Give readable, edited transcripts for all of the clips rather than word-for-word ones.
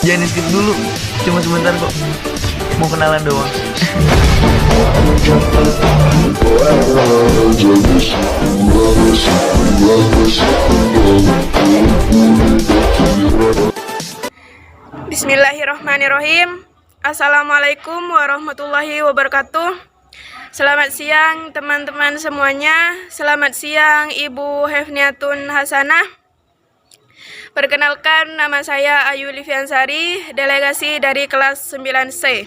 Jangan skip dulu, cuma sebentar kok. Mau kenalan doang. Bismillahirrahmanirrahim. Assalamualaikum warahmatullahi wabarakatuh. Selamat siang teman-teman semuanya. Selamat siang Ibu Hefniatun Hasanah. Perkenalkan, nama saya Ayu Liviansari, delegasi dari kelas 9C.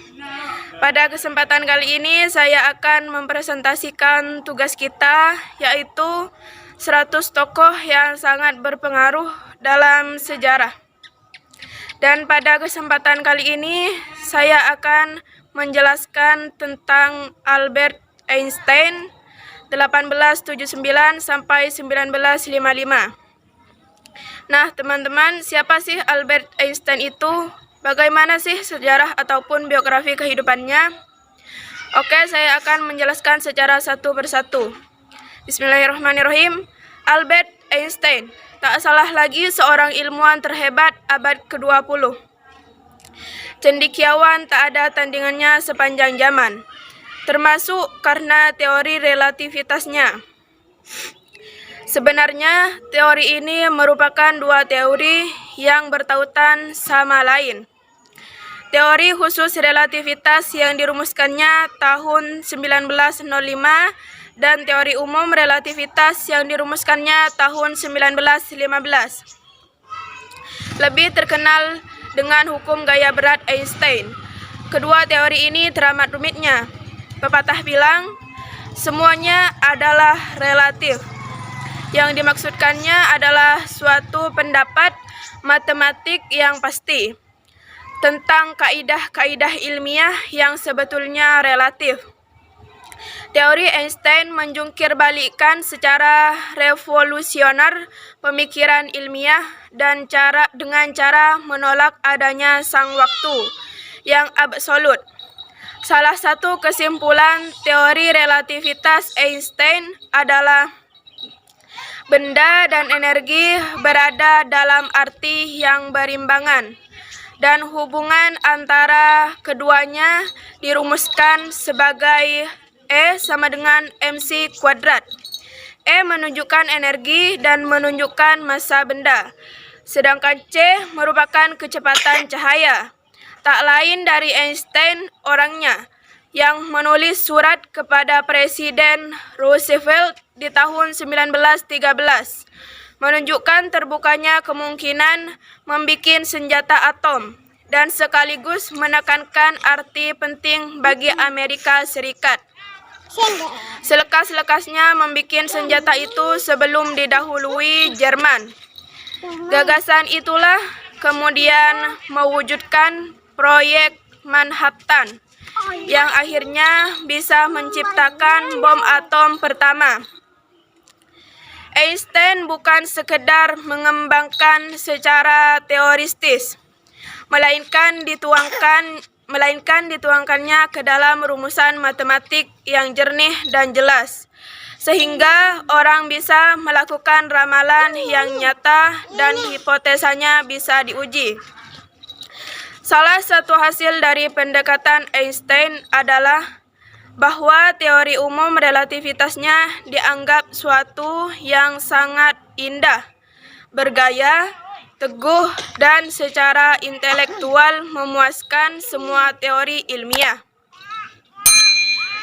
Pada kesempatan kali ini saya akan mempresentasikan tugas kita, yaitu 100 tokoh yang sangat berpengaruh dalam sejarah. Dan pada kesempatan kali ini saya akan menjelaskan tentang Albert Einstein 1879 sampai 1955. Nah, teman-teman, siapa sih Albert Einstein itu? Bagaimana sih sejarah ataupun biografi kehidupannya? Oke, saya akan menjelaskan secara satu persatu. Bismillahirrahmanirrahim. Albert Einstein, tak salah lagi seorang ilmuwan terhebat abad ke-20. Cendekiawan tak ada tandingannya sepanjang zaman, termasuk karena teori relativitasnya. Sebenarnya, teori ini merupakan dua teori yang bertautan sama lain. Teori khusus relativitas yang dirumuskannya tahun 1905 dan teori umum relativitas yang dirumuskannya tahun 1915. Lebih terkenal dengan hukum gaya berat Einstein. Kedua teori ini teramat rumitnya. Pepatah bilang, semuanya adalah relatif. Yang dimaksudkannya adalah suatu pendapat matematik yang pasti tentang kaidah-kaidah ilmiah yang sebetulnya relatif. Teori Einstein menjungkir balikkan secara revolusioner pemikiran ilmiah dan dengan cara menolak adanya sang waktu yang absolut. Salah satu kesimpulan teori relativitas Einstein adalah benda dan energi berada dalam arti yang berimbangan, dan hubungan antara keduanya dirumuskan sebagai E sama dengan mc kuadrat. E menunjukkan energi dan menunjukkan massa benda, sedangkan C merupakan kecepatan cahaya. Tak lain dari Einstein orangnya, yang menulis surat kepada Presiden Roosevelt di tahun 1913, menunjukkan terbukanya kemungkinan membuat senjata atom dan sekaligus menekankan arti penting bagi Amerika Serikat. Selekas-lekasnya membuat senjata itu sebelum didahului Jerman. Gagasan itulah kemudian mewujudkan proyek Manhattan, yang akhirnya bisa menciptakan bom atom pertama. Einstein bukan sekedar mengembangkan secara teoristis, melainkan dituangkannya ke dalam rumusan matematik yang jernih dan jelas, sehingga orang bisa melakukan ramalan yang nyata dan hipotesanya bisa diuji. Salah satu hasil dari pendekatan Einstein adalah bahwa teori umum relativitasnya dianggap suatu yang sangat indah, bergaya, teguh, dan secara intelektual memuaskan semua teori ilmiah.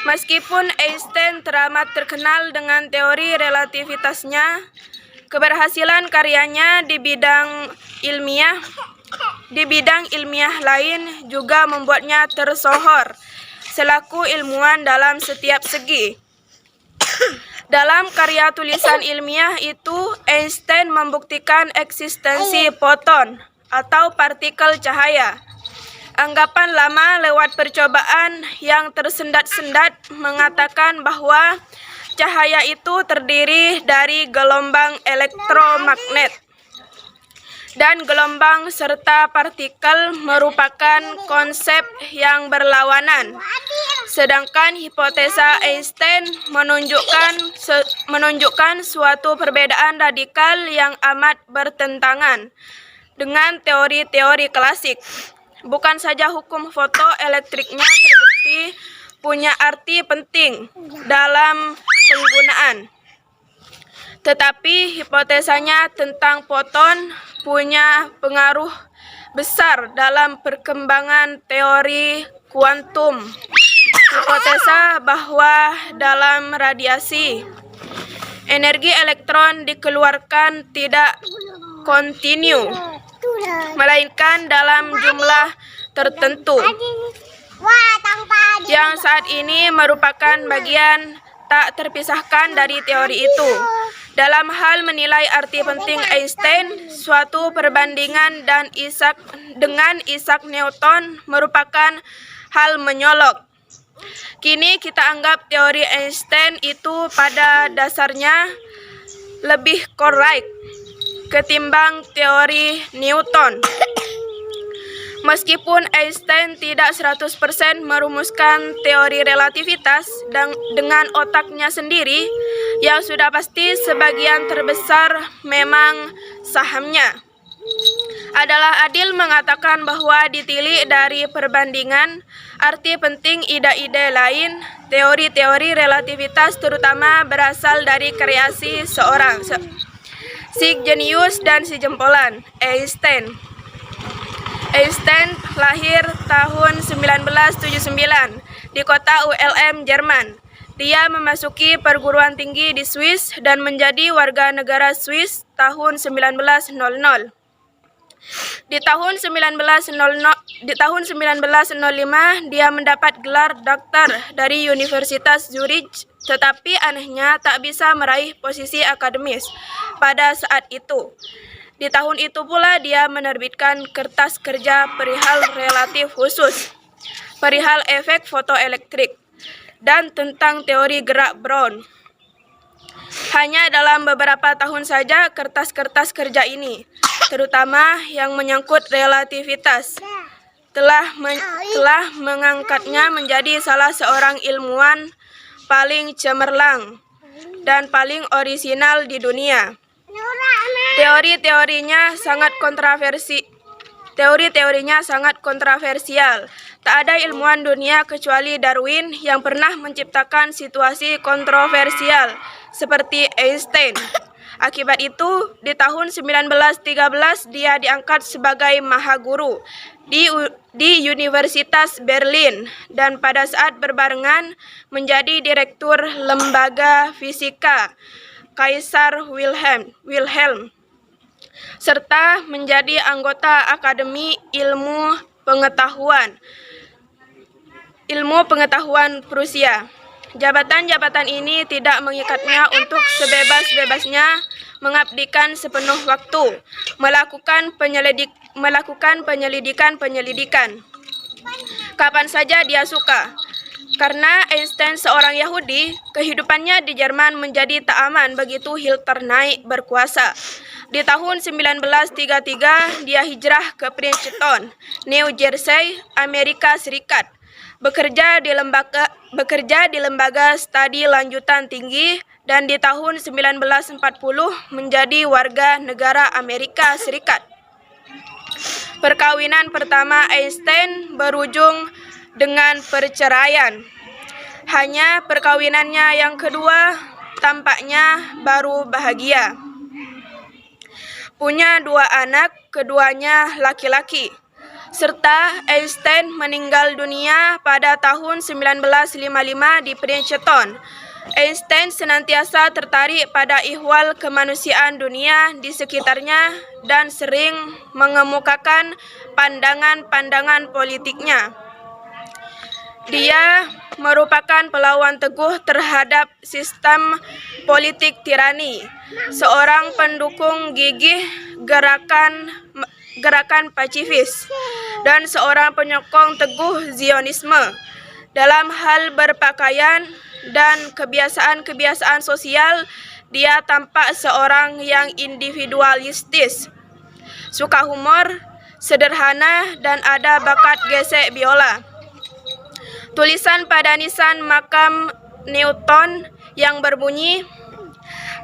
Meskipun Einstein teramat terkenal dengan teori relativitasnya, keberhasilan karyanya di bidang ilmiah lain juga membuatnya tersohor selaku ilmuwan dalam setiap segi. Dalam karya tulisan ilmiah itu, Einstein membuktikan eksistensi foton atau partikel cahaya. Anggapan lama lewat percobaan yang tersendat-sendat mengatakan bahwa cahaya itu terdiri dari gelombang elektromagnet dan gelombang serta partikel merupakan konsep yang berlawanan. Sedangkan hipotesa Einstein menunjukkan suatu perbedaan radikal yang amat bertentangan dengan teori-teori klasik. Bukan saja hukum fotoelektriknya terbukti punya arti penting dalam penggunaan, tetapi hipotesanya tentang foton punya pengaruh besar dalam perkembangan teori kuantum. Hipotesa bahwa dalam radiasi, energi elektron dikeluarkan tidak kontinu, melainkan dalam jumlah tertentu, yang saat ini merupakan bagian tak terpisahkan dari teori itu. Dalam hal menilai arti penting Einstein, suatu perbandingan dengan Isaac Newton merupakan hal menyolok. Kini kita anggap teori Einstein itu pada dasarnya lebih korek ketimbang teori Newton. Meskipun Einstein tidak 100% merumuskan teori relativitas dengan otaknya sendiri, yang sudah pasti sebagian terbesar memang sahamnya. Adalah adil mengatakan bahwa ditilik dari perbandingan arti penting ide-ide lain, teori-teori relativitas terutama berasal dari kreasi seorang, si jenius dan si jempolan, Einstein. Einstein lahir tahun 1979 di kota ULM, Jerman. Dia memasuki perguruan tinggi di Swiss dan menjadi warga negara Swiss tahun 1900. Di tahun 1905 dia mendapat gelar doktor dari Universitas Zurich, tetapi anehnya tak bisa meraih posisi akademis pada saat itu. Di tahun itu pula dia menerbitkan kertas kerja perihal relatif khusus, perihal efek fotoelektrik, dan tentang teori gerak Brown. Hanya dalam beberapa tahun saja kertas-kertas kerja ini, terutama yang menyangkut relativitas, telah mengangkatnya menjadi salah seorang ilmuwan paling cemerlang dan paling orisinal di dunia. Teori-teorinya sangat kontroversial. Tak ada ilmuwan dunia kecuali Darwin yang pernah menciptakan situasi kontroversial seperti Einstein. Akibat itu, di tahun 1913 dia diangkat sebagai mahaguru di Universitas Berlin dan pada saat berbarengan menjadi direktur lembaga fisika Kaisar Wilhelm, serta menjadi anggota Akademi Ilmu Pengetahuan Prusia. Jabatan-jabatan ini tidak mengikatnya untuk sebebas-bebasnya mengabdikan sepenuh waktu, melakukan penyelidikan kapan saja dia suka. Karena Einstein seorang Yahudi, kehidupannya di Jerman menjadi tak aman begitu Hitler naik berkuasa. Di tahun 1933, dia hijrah ke Princeton, New Jersey, Amerika Serikat. Bekerja di lembaga studi lanjutan tinggi dan di tahun 1940 menjadi warga negara Amerika Serikat. Perkawinan pertama Einstein berujung dengan perceraian. Hanya perkawinannya yang kedua tampaknya baru bahagia. Punya 2 anak, keduanya laki-laki. Serta Einstein meninggal dunia pada tahun 1955 di Princeton. Einstein senantiasa tertarik pada ihwal kemanusiaan dunia di sekitarnya dan sering mengemukakan pandangan-pandangan politiknya. Dia merupakan pelawan teguh terhadap sistem politik tirani, seorang pendukung gigih gerakan pasifis, dan seorang penyokong teguh Zionisme. Dalam hal berpakaian, dan kebiasaan-kebiasaan sosial, dia tampak seorang yang individualistis, suka humor, sederhana, dan ada bakat gesek biola. Tulisan pada nisan makam Newton yang berbunyi,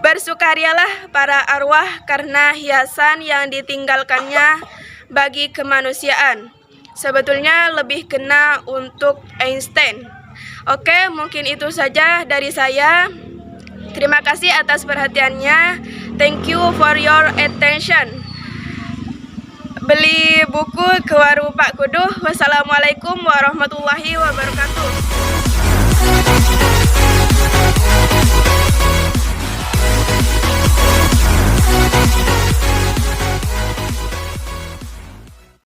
"Bersukarialah para arwah karena hiasan yang ditinggalkannya bagi kemanusiaan." Sebetulnya lebih kena untuk Einstein. Oke, mungkin itu saja dari saya. Terima kasih atas perhatiannya. Thank you for your attention. Beli buku ke warung Pak Kuduh. Wassalamualaikum warahmatullahi wabarakatuh.